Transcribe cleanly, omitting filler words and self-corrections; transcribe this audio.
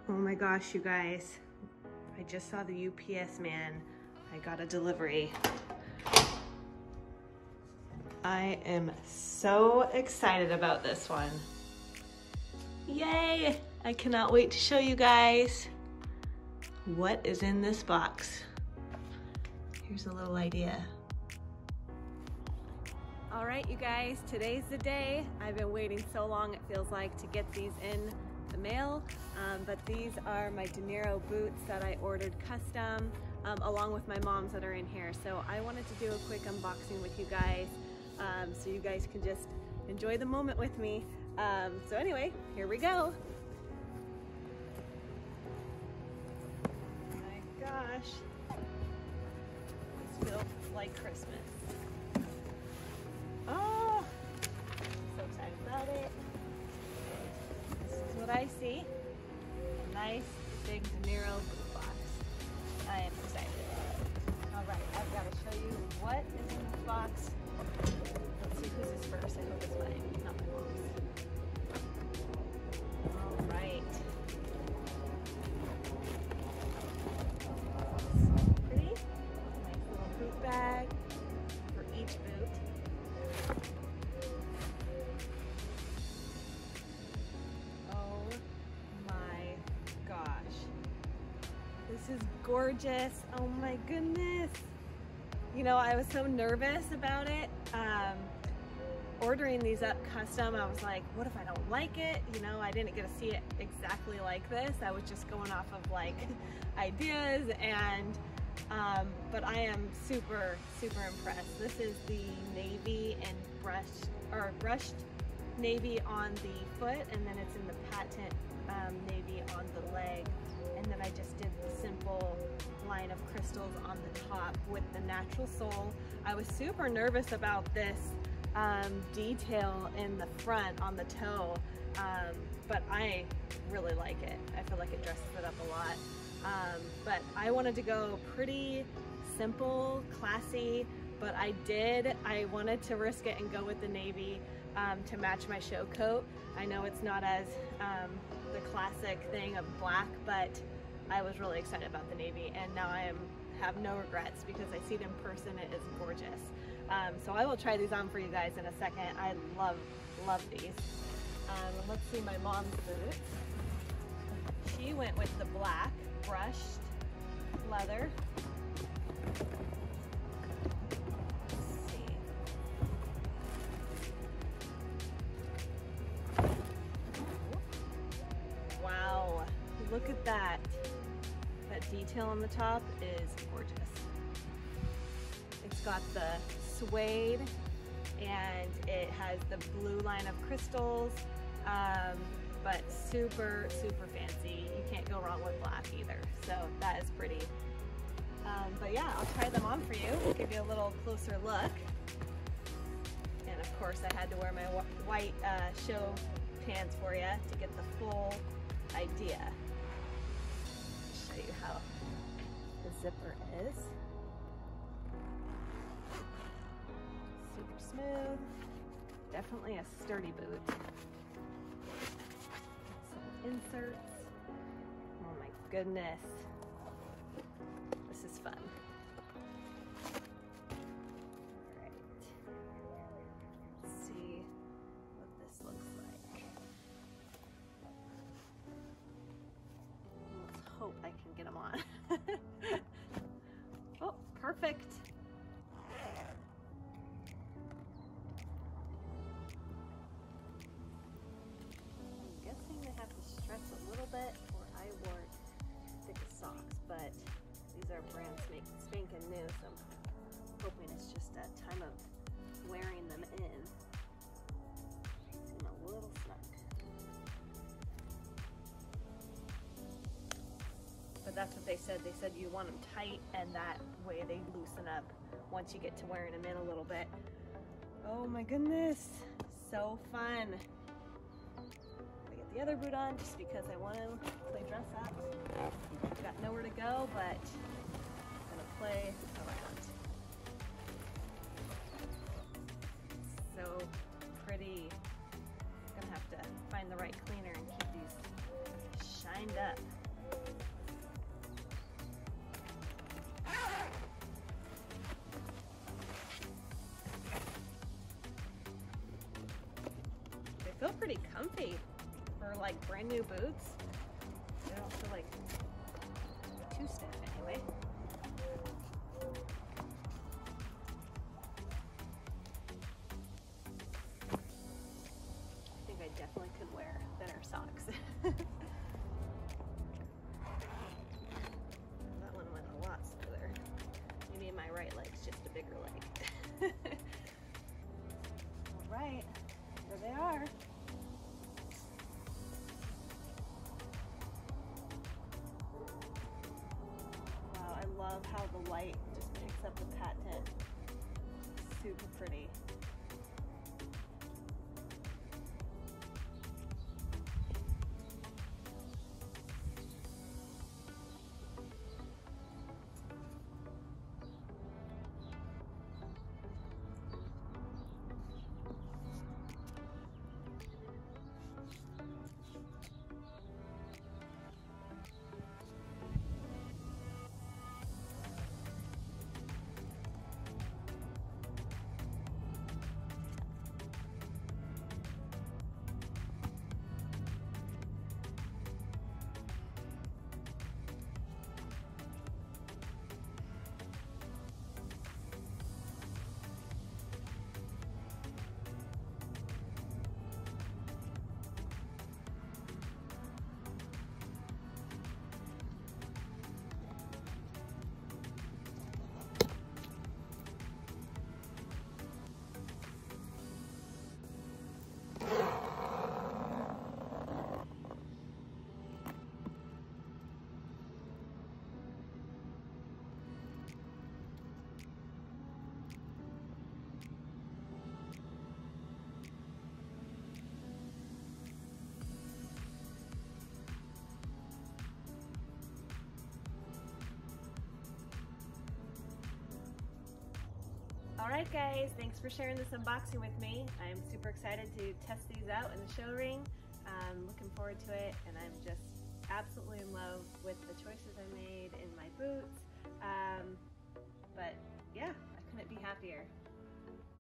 Oh my gosh, you guys. I just saw the UPS man. I got a delivery. I am so excited about this one. Yay! I cannot wait to show you guys what is in this box. Here's a little idea. All right, you guys, today's the day. I've been waiting so long, it feels like, to get these in the mail, but these are my Deniro boots that I ordered custom, along with my mom's that are in here. So I wanted to do a quick unboxing with you guys, so you guys can just enjoy the moment with me. So anyway, here we go. Oh my gosh, this feels like Christmas. Oh, so excited about it. This is what I see. A nice big Deniro boot box. I am excited. All right, I've got to show you what is in this box. Let's see whose is first. I hope it's mine, not my mom's. All right. So pretty. Nice little boot bag for each boot. This is gorgeous. Oh my goodness. You know, I was so nervous about it. Ordering these up custom, I was like, what if I don't like it? You know, I didn't get to see it exactly like this. I was just going off of like ideas, and but I am super impressed. This is the navy and brushed navy on the foot, and then it's in the patent navy on the leg. And then I just did the simple line of crystals on the top with the natural sole. I was super nervous about this detail in the front on the toe, but I really like it. I feel like it dresses it up a lot. But I wanted to go pretty simple, classy, but I wanted to risk it and go with the navy to match my show coat. I know it's not as the classic thing of black, but I was really excited about the navy, and now I have no regrets because I see it in person. It is gorgeous. So I will try these on for you guys in a second. I love these. Let's see my mom's boots. She went with the black brushed leather. Wow, look at that. That detail on the top is gorgeous. It's got the suede and it has the blue line of crystals, but super fancy. You can't go wrong with black either, so that is pretty. But yeah, I'll try them on for you, give you a little closer look. And of course I had to wear my white show pants for you to get the full idea. Show you how the zipper is. Super smooth. Definitely a sturdy boot. Some inserts. Oh my goodness. This is fun. Alright. Let's see what this looks like. Let's hope I can get them on. Oh, perfect. I'm guessing they have to stretch a little bit, or I wore thicker socks, but these are brand spanking new, so I'm hoping it's just a time of wearing them in. Seem a little snug. But that's what they said. They said you want them tight, and that way they loosen up once you get to wearing them in a little bit. Oh my goodness, so fun. I get the other boot on just because I want to play dress up. Got nowhere to go, but I'm gonna play around. So pretty. Gonna have to find the right cleaner and keep these shined up. They feel pretty comfy for like brand new boots. They don't feel like too stiff anyway. I think I definitely could wear thinner socks. That one went a lot smoother. Maybe my right leg's just a bigger leg. All right, there they are. Wow, I love how the light just picks up the patent. Super pretty. Alright guys, thanks for sharing this unboxing with me. I'm super excited to test these out in the show ring. I'm looking forward to it, and I'm just absolutely in love with the choices I made in my boots. But yeah, I couldn't be happier.